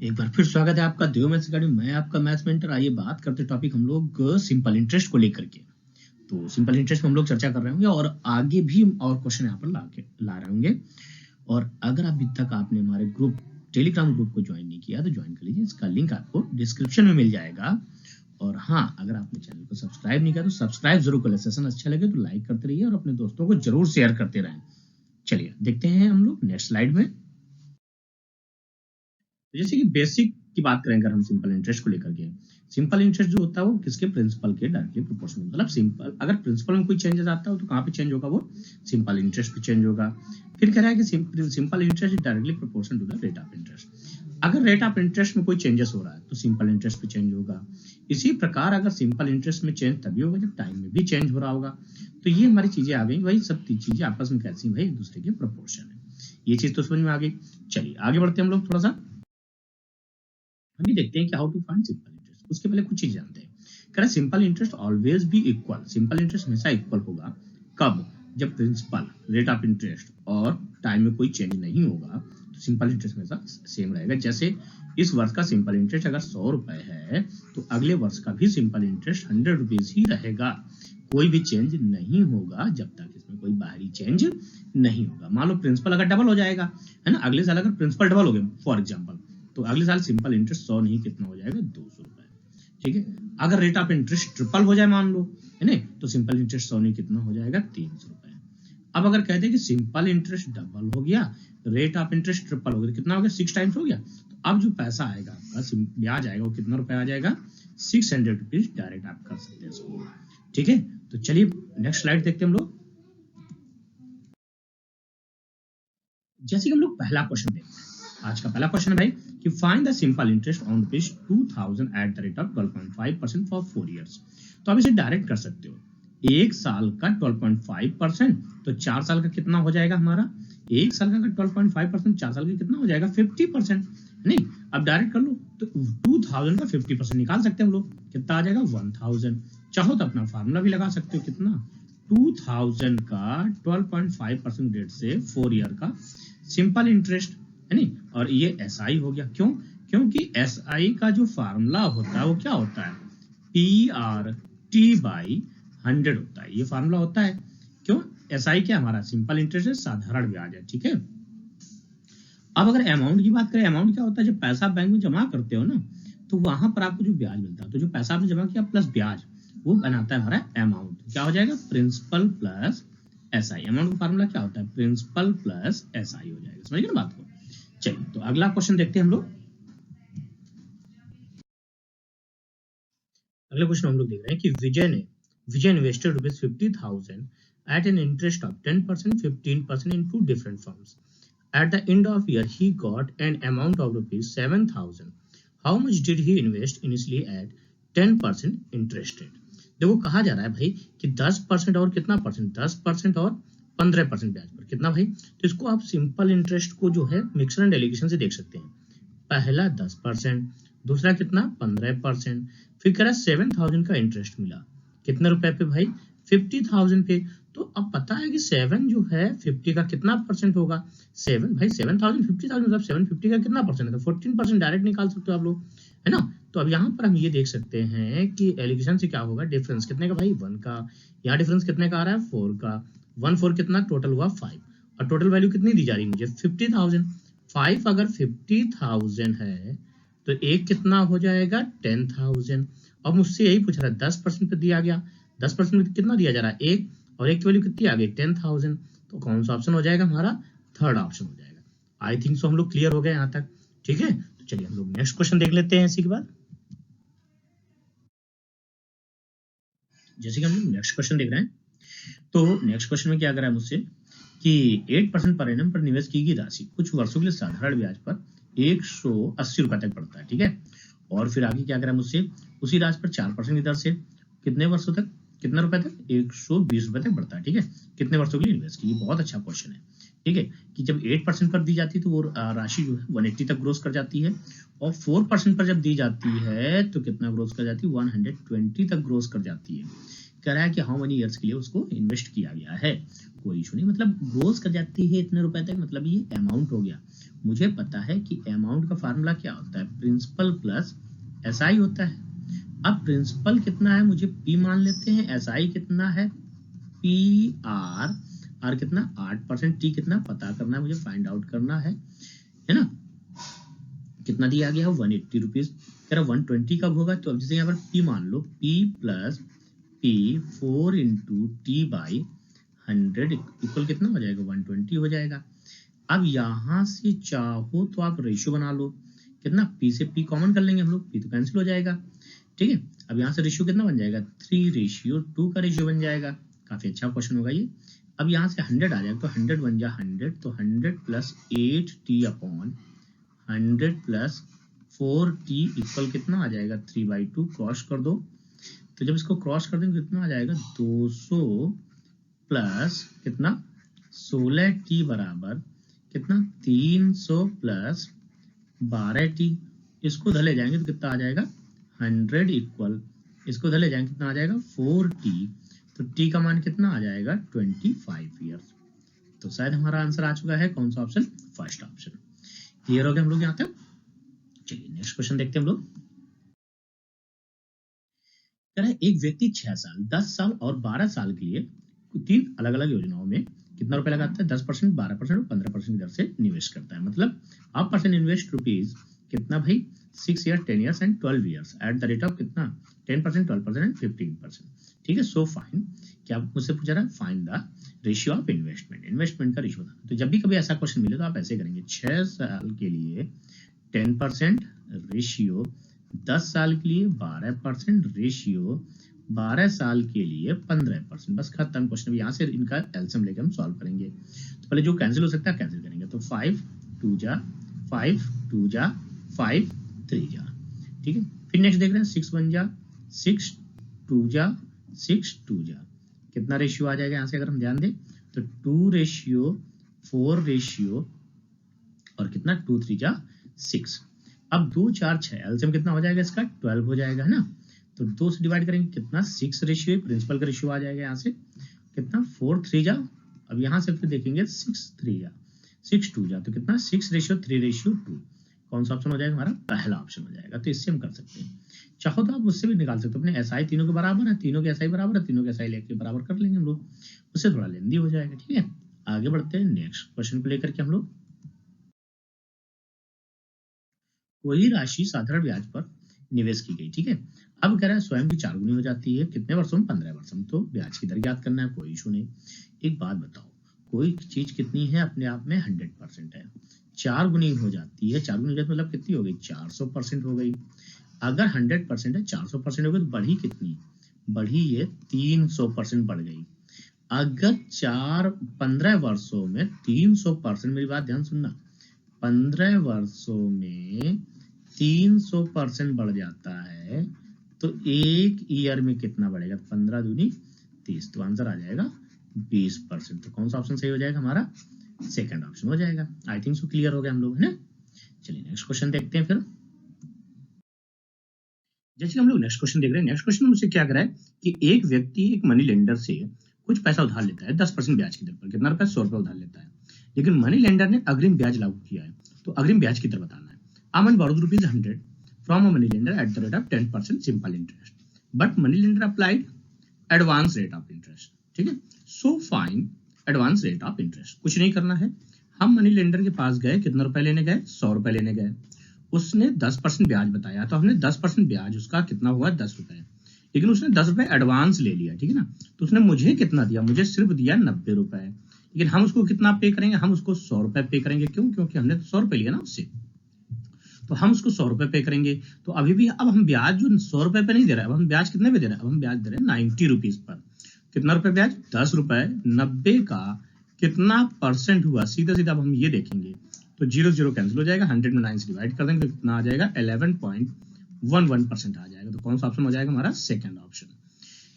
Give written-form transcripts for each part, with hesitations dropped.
एक बार फिर स्वागत है आपका देव मैथ्स अकेडमी। मैं आपका मैथ्स मेंटर। आइए बात करते टॉपिक हम लोग सिंपल इंटरेस्ट को लेकर के। तो सिंपल इंटरेस्ट में हम लोग चर्चा कर रहे होंगे और आगे भी और क्वेश्चन यहाँ पर ला रहे होंगे। और अगर अभी तक आपने हमारे ग्रुप टेलीग्राम ग्रुप को ज्वाइन नहीं किया तो ज्वाइन कर लीजिए। इसका लिंक आपको डिस्क्रिप्शन में मिल जाएगा। और हाँ, अगर आपने चैनल को सब्सक्राइब नहीं किया तो सब्सक्राइब जरूर कर ले। सेशन अच्छा लगे तो लाइक करते रहिए और अपने दोस्तों को जरूर शेयर करते रहें। चलिए देखते हैं हम लोग नेक्स्ट स्लाइड में। जैसे कि बेसिक की बात करें अगर हम सिंपल इंटरेस्ट को लेकर के, सिंपल इंटरेस्ट जो होता है वो किसके प्रिंसिपल के डायरेक्टली प्रोपोर्शनल, मतलब सिंपल अगर प्रिंसिपल में कोई चेंजेस आता है तो कहाँ पे चेंज होगा, वो सिंपल इंटरेस्ट पे चेंज होगा। फिर कह रहा है कि simple interest is directly proportional to the rate of interest. अगर रेट ऑफ इंटरेस्ट में कोई चेंजेस हो रहा है तो सिंपल इंटरेस्ट पे चेंज होगा। इसी प्रकार अगर सिंपल इंटरेस्ट में चेंज तभी होगा जब टाइम में भी चेंज हो रहा होगा। तो ये हमारी चीजें आ गई भाई, सब चीजें आपस में कैसी भाई एक दूसरे के प्रोपोर्शन है। ये चीज तो समझ में आ गई। चलिए आगे बढ़ते हैं हम लोग थोड़ा सा। हम भी देखते हैं कि how to find simple interest. उसके पहले कुछ चीज जानते हैं। कह रहा है simple interest always be equal. Simple interest हमेशा इक्वल होगा कब, जब प्रिंसिपल रेट ऑफ इंटरेस्ट और टाइम में कोई चेंज नहीं होगा तो सिंपल इंटरेस्ट हमेशा सेम रहेगा। जैसे इस वर्ष का सिंपल इंटरेस्ट अगर 100 रुपए है तो अगले वर्ष का भी सिंपल इंटरेस्ट 100 रुपीज ही रहेगा। कोई भी चेंज नहीं होगा जब तक इसमें कोई बाहरी चेंज नहीं होगा। मान लो प्रिंसिपल अगर डबल हो जाएगा है ना, अगले साल अगर प्रिंसिपल डबल हो गया फॉर एग्जाम्पल, तो अगले साल सिंपल इंटरेस्ट 100 नहीं कितना हो जाएगा, 200 रुपए। ठीक है, अगर रेट ऑफ इंटरेस्ट ट्रिपल हो जाए मान लो है ना, तो सिंपल इंटरेस्ट 100 नहीं कितना हो जाएगा, 300 रुपए। अब अगर कहते हैं कि सिंपल इंटरेस्ट डबल हो गया, रेट ऑफ इंटरेस्ट ट्रिपल हो गया, कितना हो गया, 6 टाइम्स हो गया, तो अब जो पैसा आएगा आपका ब्याज आएगा वो कितना रुपए आ जाएगा, 600 रुपीज डायरेक्ट आप कर सकते हैं इसको। ठीक है, तो चलिए नेक्स्ट स्लाइड देखते हैं हम लोग। जैसे कि हम लोग पहला क्वेश्चन देखते हैं, आज का पहला क्वेश्चन है भाई कि find the simple interest on rupees 2000 eight the rate of 12.5% for 4 years. तो आप इसे डायरेक्ट कर सकते हो। एक साल का 12.5%, तो 4 साल का कितना हो जाएगा हमारा, एक साल का 12.5%, 4 साल का कितना हो जाएगा 50%। नहीं, अब डायरेक्ट कर लो तो 2000 का 50% निकाल सकते हैं हम लोग, कितना आ जाएगा 1000। चाहो तो अपना फार्मूला भी लगा सकते हो, कितना 2000 का 12.5% रेट से 4 ईयर का सिंपल इंटरेस्ट है नहीं, और ये एसआई हो गया। क्यों? क्योंकि एसआई का जो फार्मूला होता है वो क्या होता है, PRT/100 होता है। ये फार्मूला होता है। क्यों? एसआई क्या हमारा सिंपल इंटरेस्ट है, साधारण ब्याज है। ठीक है, अब अगर अमाउंट की बात करें, अमाउंट क्या होता है, जब पैसा बैंक में जमा करते हो ना तो वहां पर आपको जो ब्याज मिलता है, तो जो पैसा आपने जमा किया प्लस ब्याज वो बनाता है हमारा अमाउंट। क्या हो जाएगा, प्रिंसिपल प्लस एसआई। अमाउंट का फार्मूला क्या होता है, प्रिंसिपल प्लस एसआई हो जाएगा। समझ गए ना बात को। चलिए तो अगला क्वेश्चन देखते हैं हम लोग। अगला क्वेश्चन हम लोग देख रहे हैं कि विजय invested ₹50,000 at an interest of 10%, 15% in 2 different firms. At the end of year, he got an amount of ₹7,000. How much did he invest initially at 10% interest rate? देखो कहा जा रहा है भाई कि 10% और कितना परसेंट, 10% और 15% ब्याज पर कितना भाई, तो इसको आप सिंपल इंटरेस्ट को जो है मिक्सर एंड डेलीगेशन से देख सकते हैं। पहला 10%, दूसरा कितना 15%, फिर कह रहा 7,000 का इंटरेस्ट मिला, कितने रुपए पे भाई, 50,000 पे। तो अब पता है कि 7 जो है 50 का कितना परसेंट होगा, 7 भाई 7,000 50,000 मतलब 750 का कितना परसेंट है, तो 14% डायरेक्ट निकाल सकते हो आप लोग, है ना। तो अब यहाँ पर हम ये देख सकते हैं कि एलिगेशन से क्या होगा, डिफरेंस कितने का भाई 1 का, यहाँ डिफरेंस कितने का आ रहा है 4 का, 1 4 कितना टोटल हुआ 5, और टोटल वैल्यू कितनी दी जा रही है मुझे 50,000। 5 अगर 50,000 है तो एक कितना हो जाएगा 10,000। अब मुझसे यही पूछ रहा है 10% पे दिया गया, 10% में कितना दिया जा रहा है 1, और एक की वैल्यू कितनी आ गई 10,000। तो कौन सा ऑप्शन हो जाएगा हमारा, थर्ड ऑप्शन हो जाएगा। आई थिंक सो हम लोग क्लियर हो गए यहाँ तक। ठीक है, तो चलिए हम लोग नेक्स्ट क्वेश्चन देख लेते हैं इसी के बाद। जैसे कि हम लोग नेक्स्ट क्वेश्चन देख रहे हैं, तो नेक्स्ट क्वेश्चन में क्या कर रहा है मुझसे कि 8% पर एनम पर निवेश की गई राशि कुछ वर्षों के लिए साधारण ब्याज पर 180 रुपए तक बढ़ता है। ठीक है, और फिर आगे क्या कर रहा है मुझसे, उसी राशि पर 4% की दर से कितने वर्षों तक, कितना रुपए तक, 120 रुपए तक बढ़ता है। ठीक है, कितने वर्षों के लिए इन्वेस्ट की, बहुत अच्छा क्वेश्चन है। ठीक है, कि जब 8% पर दी जाती है तो वो राशि जो है 180 तक ग्रोस कर जाती है, और 4% पर जब दी जाती है तो कितना ग्रोस कर जाती है, 120 तक ग्रोस कर जाती है। कह रहा है कि हाउ मेनी ईयर्स के लिए उसको इन्वेस्ट किया गया है। कोई इशू नहीं, मतलब ग्रोस कर जाती है इतने रुपए तक, मतलब ये अमाउंट हो गया। मुझे पता है कि अमाउंट का फार्मूला क्या होता है, प्रिंसिपल प्लस एसआई होता है। अब प्रिंसिपल कितना है मुझे पी मान लेते हैं, एसआई कितना है पी आर, आर कितना 8%, टी कितना पता करना है मुझे, फाइंड आउट करना है ना। कितना दिया गया है 180 रुपीज, कह रहा 120 कब होगा, तो अब जैसे यहाँ पर पी मान लो, P plus P 4 into T by 100 equal कितना हो जाएगा 120 हो जाएगा। अब यहां से चाहो तो आप रेशियो बना लो, कितना पी से पी कॉमन कर लेंगे हम लोग, पी तो कैंसिल हो जाएगा, ठीक है। अब यहाँ से रेशियो कितना बन जाएगा 3:2 का रेशियो बन जाएगा, काफी अच्छा क्वेश्चन होगा ये। अब यहाँ से 100 आ जाएगा तो 100 बन जाए 100, तो 100 plus 8t upon 100 plus 4t equal कितना आ जाएगा 3/2, क्रॉस कर दो, तो जब इसको क्रॉस कर देंगे कितना आ जाएगा 200 प्लस कितना 16t बराबर कितना 300 प्लस 12t, इसको धले जाएंगे तो कितना आ जाएगा 100 इक्वल, इसको धले जाएंगे कितना आ जाएगा 4t, तो t का मान कितना आ जाएगा 25 ईयर्स। तो शायद हमारा आंसर आ चुका है, कौन सा ऑप्शन, फर्स्ट ऑप्शन। क्लियर हो गया हम लोग यहाँ तक। चलिए नेक्स्ट क्वेश्चन देखते हैं हम लोग। कह रहा है एक व्यक्ति 6 साल 10 साल और 12 साल के लिए 3 अलग अलग योजनाओं में कितना रुपए लगाता है, 10%, 12% और 15% की दर से निवेश करता है। मतलब आप परसेंट इन्वेस्ट रुपीज कितना भाई 6 year 10 years and 12 years eight the rate of कितना 10%, 12% एंड 15%, ठीक है। सो फाइन, क्या मुझसे पूछा रहा है, find the ratio of investment, investment का रेशियो था। तो जब भी कभी ऐसा क्वेश्चन मिले तो आप ऐसे करेंगे, 6 साल के लिए 10% रेशियो, 10 साल के लिए 12% रेशियो, 12 साल के लिए 15%, बस खत्म क्वेश्चन। यहाँ से इनका एलसीएम लेकर हम सॉल्व करेंगे। तो पहले जो कैंसिल हो सकता है कैंसिल करेंगे, तो 5 2 जा 5 2 जा 5 3 जा, ठीक है। फिर नेक्स्ट देख रहे हैं 6 1 जा 6 2 जा 6 2 जा, कितना रेशियो आ जाएगा यहाँ से अगर हम ध्यान दें तो 2 रेशियो 4 रेशियो और कितना 2 3 जा 6। अब 2 4 6 एलसीएम कितना हो जाएगा इसका 12 हो जाएगा, है ना। तो 2 से डिवाइड करेंगे कितना 6 रेशियो, प्रिंसिपल का रेशियो आ जाएगा यहाँ से कितना 4 3 जा, अब यहाँ से फिर देखेंगे 6 3 जा 6 2 जा, तो कितना 6 रेशियो 3 रेशियो 2, कौन सा ऑप्शन हो जाएगा हमारा, पहला ऑप्शन हो जाएगा। तो इससे हम कर सकते हैं, चाहो तो आप उससे भी निकाल सकते हो, अपने एसआई तीनों के बराबर है, तीनों के एसआई बराबर है, तीनों के एसआई लेके बराबर कर लेंगे हम लोग, उससे थोड़ा लेंदी हो जाएगा, ठीक है। आगे बढ़ते हैं नेक्स्ट क्वेश्चन को लेकर के हम लोग। कोई राशि साधारण ब्याज पर निवेश की गई, ठीक है। अब कह रहा है स्वयं की 4 गुनी हो जाती है कितने वर्षों में, 15 वर्षों में, तो ब्याज की दर ज्ञात करना है, कोई इशू नहीं। एक बात बताओ, कोई चीज कितनी है अपने आप में 100% है, 4 गुनी हो जाती है, 4 गुनी हो जाती है मतलब कितनी हो गई 400% हो गई। अगर 100% है 400% हो गई तो बढ़ी कितनी, बढ़ी ये 300% बढ़ गई। अगर 15 वर्षों में 300%, मेरी बात ध्यान सुनना, 15 वर्षों में 300% बढ़ जाता है तो एक ईयर में कितना बढ़ेगा, 15 दूनी 30, तो आंसर आ जाएगा 20%। तो कौन सा ऑप्शन सही हो जाएगा हमारा, सेकंड ऑप्शन हो जाएगा। आई थिंक सो क्लियर हो गया हम लोग, है ना। चलिए नेक्स्ट क्वेश्चन देखते हैं। फिर जैसे हम लोग नेक्स्ट क्वेश्चन देख रहे हैं, नेक्स्ट क्वेश्चन मुझसे क्या करा है कि एक व्यक्ति एक मनी लेंडर से कुछ पैसा उधार लेता है 10% ब्याज की दर पर, कितना रुपया 100 रुपया उधार लेता है, लेकिन मनी लेंडर ने अग्रिम ब्याज लागू किया है, तो अग्रिम ब्याज की दर बताना है। अमन borrowed rupees 100 from a money lender at the rate of 10% simple interest, but money lender applied advance rate of interest, ठीक है। So find advance rate of interest, कुछ नहीं करना है, हम मनी लेंडर के पास गए, कितना रुपए लेने गए 100 रुपए लेने गए, उसने 10% ब्याज बताया, तो हमने 10% ब्याज उसका कितना हुआ 10 रुपए, लेकिन उसने 10 रुपए एडवांस ले लिया, ठीक है ना। तो उसने मुझे कितना दिया, मुझे सिर्फ दिया 90 रुपए, लेकिन हम उसको कितना पे करेंगे, हम उसको 100 रुपए पे करेंगे, क्यों, क्योंकि हमने 100 रुपए लिया ना उससे, तो हम उसको 100 रुपए पे करेंगे। तो अभी भी अब हम ब्याज जो 100 रुपए पे नहीं दे रहे हैं, अब हम ब्याज कितने पे दे रहे हैं, अब हम ब्याज दे रहे हैं 90 रुपीज पर। कितना रुपए ब्याज 10 रुपए, 90 का कितना परसेंट हुआ, सीधा सीधा अब हम ये देखेंगे तो 0 0 कैंसिल हो जाएगा, 100 में 9 से डिवाइड कर देंगे तो कितना आ जाएगा 11.11% आ जाएगा। तो कौन सा ऑप्शन हो जाएगा हमारा, सेकंड ऑप्शन।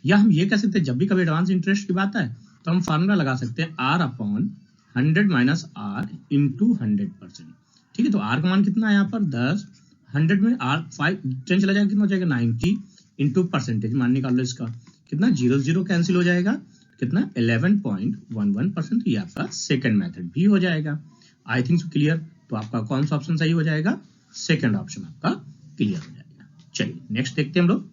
या हम ये कह सकते हैं जब भी कभी एडवांस इंटरेस्ट की बात है तो हम फार्मूला लगा सकते हैं R/100 माइनस R इंटू 100%, ठीक है। तो R का मान कितना है यहाँ पर 10, 100 में R 5 10 चला जाएगा, कितना हो जाएगा 90 इंटू परसेंटेज, मान निकाल लो इसका, कितना 0 0 कैंसिल हो जाएगा, कितना 11.11%, तो ये आपका सेकंड मेथड भी हो जाएगा। I think so clear. तो आपका कौन सा ऑप्शन सही हो जाएगा? सेकंड ऑप्शन आपका क्लियर हो जाएगा। चलिए नेक्स्ट देखते हैं हम लोग।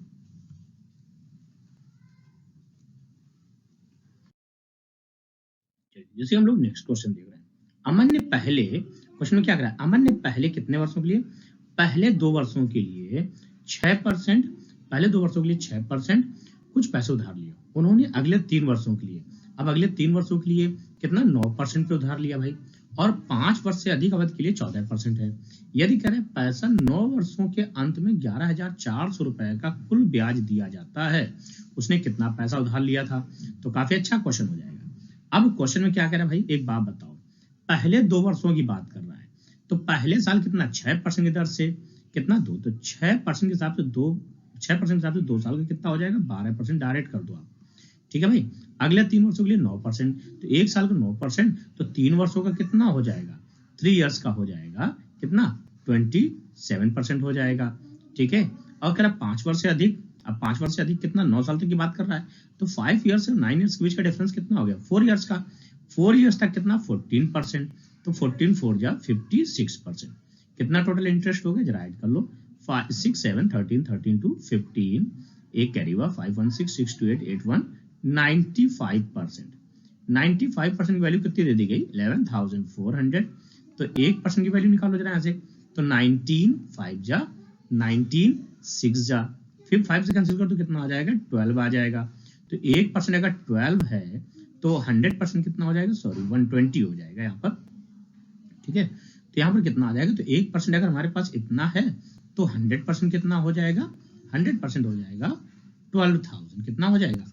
जैसे हम लोग नेक्स्ट क्वेश्चन देख रहे हैं, अमन ने पहले क्वेश्चन में क्या करा, अमन ने पहले कितने वर्षों के लिए, पहले 2 वर्षों के लिए 6%, पहले 2 वर्षों के लिए 6% कुछ पैसे उधार लिया। उन्होंने अगले 3 वर्षों के लिए, अब अगले 3 वर्षों के लिए कितना 9% पे उधार लिया भाई, और 5 वर्ष से अधिक अवधि के लिए 14% है। यदि कह रहे हैं पैसा 9 वर्षों के अंत में 11,400 रुपए का कुल ब्याज दिया जाता है, उसने कितना पैसा उधार लिया था? तो काफी अच्छा क्वेश्चन हो जाएगा। अब क्वेश्चन में क्या कह रहा है भाई, एक बात बताओ, पहले 2 वर्षों की बात कर रहा है, तो पहले साल कितना 6% की दर से कितना 2, तो 6% के हिसाब से 6% के हिसाब से 2 साल का कितना हो जाएगा 12% डायरेक्ट कर दो आप। ठीक है भाई, अगले 3 वर्षों के लिए 9%, तो 1 साल का 9%, तो 3 वर्षों का कितना हो जाएगा 3 इयर्स का हो जाएगा कितना 27% हो जाएगा। ठीक है, और कह रहा 5 वर्ष से अधिक, अब 5 वर्ष से अधिक कितना 9 साल तक की बात कर रहा है, तो 5 इयर्स और 9 इयर्स के बीच का डिफरेंस कितना हो गया 4 इयर्स का, 4 इयर्स तक कितना 14%, तो 14 4 जा 56%, कितना टोटल इंटरेस्ट हो गया जरा ऐड कर लो, 5 6 7 13 13 टू 15, एक कैरी हुआ 5 1 6 6 2 8 8 1 95%, 95% की वैल्यू कितनी दे दी गई 11,400, तो 1% की वैल्यू निकालो जरा यहाँ से, तो 19 5 जा 19 6 जा, फिर 5 से कैंसिल कर तो कितना आ जाएगा 12 आ जाएगा, तो 1% अगर 12 है तो 100% कितना हो जाएगा, सॉरी 120 हो जाएगा यहाँ पर। ठीक है, तो यहाँ पर कितना आ जाएगा, तो 1% अगर हमारे पास इतना है तो 100% कितना हो जाएगा, 100% हो जाएगा 12,000, कितना हो जाएगा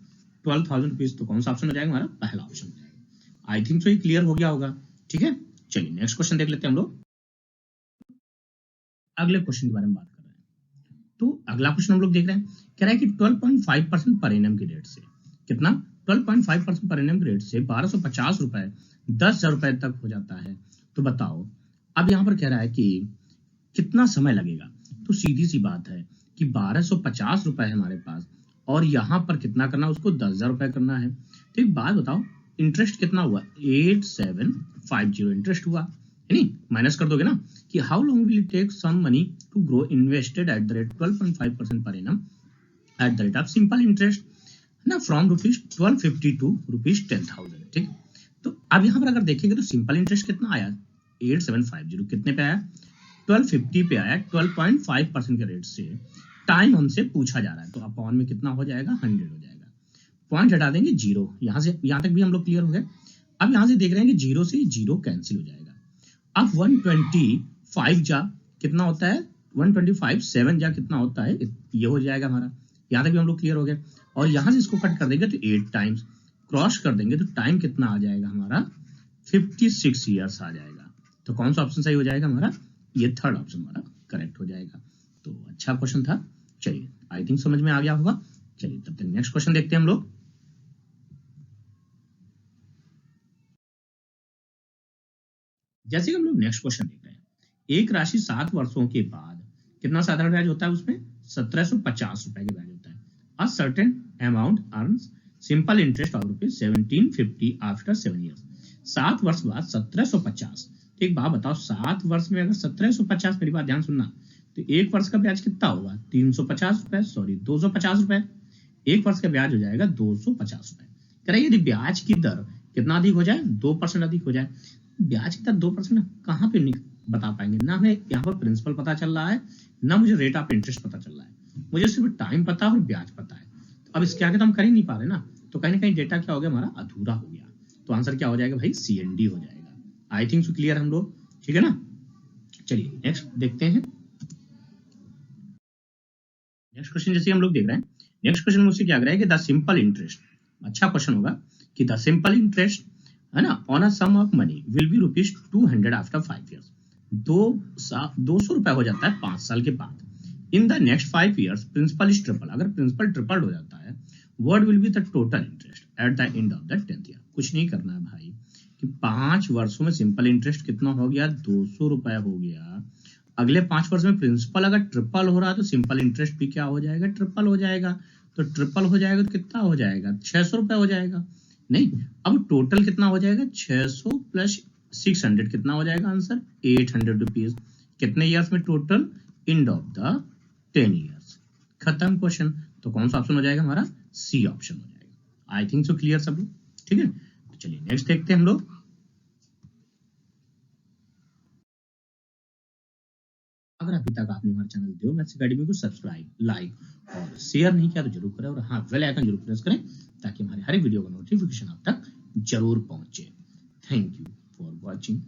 12,000 रुपीज। तो कौन सा ऑप्शन हो जाएगा हमारा, पहला ऑप्शन हो जाएगा। आई थिंक सो ये क्लियर हो गया होगा। ठीक है, चलिए नेक्स्ट क्वेश्चन देख लेते हैं हम लोग। अगले क्वेश्चन के बारे में बात कर रहे हैं, तो अगला क्वेश्चन हम लोग देख रहे हैं, कह रहा है कि 12.5% पर एनम की रेट से कितना 12.5% पर एनम की रेट से 1250 रुपए 10,000 रुपए तक हो जाता है। तो बताओ, अब यहाँ पर कह रहा है कि कितना समय लगेगा, तो सीधी सी बात है कि 1250 रुपए है हमारे पास, और यहाँ पर कितना करना है उसको 10,000 रुपए करना है। तो एक बात बताओ, इंटरेस्ट कितना हुआ 8750 इंटरेस्ट हुआ, है नहीं, माइनस कर दोगे ना कि how long will it take some money to grow invested at the rate 12.5% per annum at the rate of simple interest ना फ्रॉम ₹1250 टू ₹10,000। ठीक, तो अब यहाँ पर अगर देखेंगे तो सिंपल इंटरेस्ट कितना आया 8750, कितने पे आया 1250 पे आया, 12.5% के रेट से टाइम हमसे पूछा जा रहा है, तो अपॉन में कितना हो जाएगा 100 हो जाएगा, पॉइंट हटा देंगे 0, यहाँ से यहाँ तक भी हम लोग क्लियर हो गए। अब यहाँ से देख रहे हैं कि 0 से 0 कैंसिल हो जाएगा। अब 125 जा कितना होता है 125 7 जा कितना होता है, ये हो जाएगा हमारा, यहाँ तक भी हम लोग क्लियर हो गए। और यहाँ से इसको कट कर देंगे तो 8 टाइम्स क्रॉस कर देंगे तो टाइम कितना आ जाएगा हमारा 56 ईयर्स आ जाएगा। तो कौन सा ऑप्शन सही हो जाएगा हमारा, ये थर्ड ऑप्शन हमारा करेक्ट हो जाएगा। तो अच्छा क्वेश्चन था, चलिए आई थिंक समझ में आ गया होगा। चलिए तब तक नेक्स्ट क्वेश्चन देखते हैं हम लोग। जैसे कि हम लोग नेक्स्ट क्वेश्चन देख रहे हैं, एक राशि 7 वर्षों के बाद कितना साधारण ब्याज होता है, उसमें 1750 रुपए के ब्याज होता है। A certain amount earns simple interest of ₹1750 after 7 years. 7 वर्ष बाद 1750। तो एक बात बताओ, 7 वर्ष में अगर 1750, मेरी बात ध्यान सुनना, तो एक वर्ष का ब्याज कितना होगा 350 रुपए, सॉरी 250 रुपए, एक वर्ष का ब्याज हो जाएगा 250 रुपए। कह रहा है यदि ब्याज की दर कितना अधिक हो जाए 2% अधिक हो जाए, ब्याज की दर 2% कहाँ पे बता पाएंगे ना, हमें यहाँ पर प्रिंसिपल पता चल रहा है ना मुझे रेट ऑफ इंटरेस्ट पता चल रहा है, मुझे सिर्फ टाइम पता है और ब्याज पता है। तो अब इसके आगे तो हम कर ही नहीं पा रहे ना, तो कहीं ना कहीं डेटा क्या हो गया हमारा अधूरा हो गया। तो आंसर क्या हो जाएगा भाई CND हो जाएगा। आई थिंक सो क्लियर हम लोग, ठीक है ना। चलिए नेक्स्ट देखते हैं। नेक्स्ट क्वेश्चन जैसे हम लोग देख रहे हैं, नेक्स्ट क्वेश्चन मुझसे क्या कह रहा है कि द सिंपल इंटरेस्ट, अच्छा क्वेश्चन होगा कि द सिंपल इंटरेस्ट है ना on a sum of money will be ₹200 after 5 years. 200 रुपए हो जाता है 5 साल के बाद। In the next 5 years principal is triple, अगर प्रिंसिपल ट्रिपल हो जाता है what will be the total interest at the end of the 10th year. कुछ नहीं करना है भाई कि 5 वर्षों में सिंपल इंटरेस्ट कितना हो गया 200 रुपए हो गया, अगले 5 वर्ष में प्रिंसिपल अगर ट्रिपल हो रहा है तो सिंपल इंटरेस्ट भी क्या हो जाएगा ट्रिपल हो जाएगा। तो ट्रिपल हो जाएगा तो कितना हो जाएगा 600 रुपए हो जाएगा। नहीं, अब टोटल कितना हो जाएगा 600 प्लस 600 कितना हो जाएगा आंसर 800 रुपीज। कितने ईयर्स में total? And of the 10 years. खत्म क्वेश्चन। तो कौन सा ऑप्शन हो जाएगा हमारा? सी ऑप्शन हो जाएगा। आई थिंक सो क्लियर सब लोग, ठीक है। तो चलिए नेक्स्ट देखते हैं हम लोग। अगर अभी तक आपने हमारे चैनल देव मैथ्स एकेडमी को सब्सक्राइब, लाइक और शेयर नहीं किया तो जरूर करें, और हाँ बेल आइकन जरूर प्रेस करें ताकि हमारे हर एक वीडियो का नोटिफिकेशन आप तक जरूर पहुंचे। Thank you for watching.